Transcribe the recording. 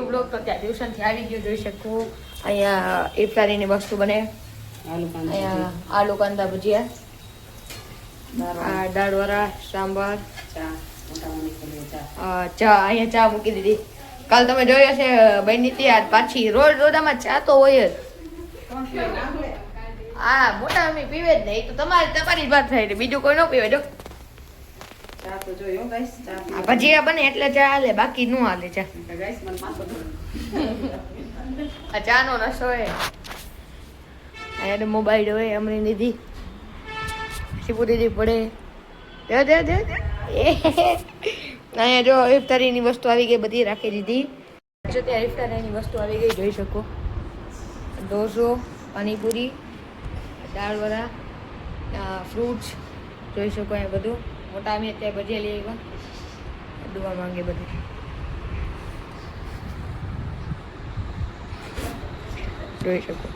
Blog તો ત્યાં ટ્યુશનથી આવી ગયો જોઈ શકું. અહીંયા ઇફતારીની વસ્તુ બને. અહીંયા આલુ કાંદા ભજીયા, દાળવડા, સાંભાર, ચા. અહીંયા ચા મૂકી દીધી. કાલ તમે જોયો છે બની ત્યાં પાછી રોજ રોજામાં ચા તો હોય જ. હા મોટા મમ્મી પીવે જ નહીં તો તમારી વાત થાય બીજું કોઈ ન પીવે. જો ભજીયા બને એટલે ચા હાલે, બાકી નું હાલે ચા. આ ચા નો નશો હોય. અહીંયા મોબાઈલ હોય અમરી દીદી શીપુ દીદી પડે. અહીંયા જો ઇફતારીની વસ્તુ આવી ગઈ, બધી રાખી દીધી. જો ત્યાં ઇફતારીની વસ્તુ આવી ગઈ જોઈ શકો. ઢોસો, પાણીપુરી, દાળવડા, ફ્રૂટ્સ જોઈ શકો. અહીંયા બધું મોટા અમે અત્યારે ભજીયા લઈ આવ્યા. દુઆ માંગે બધું જોઈ શકો.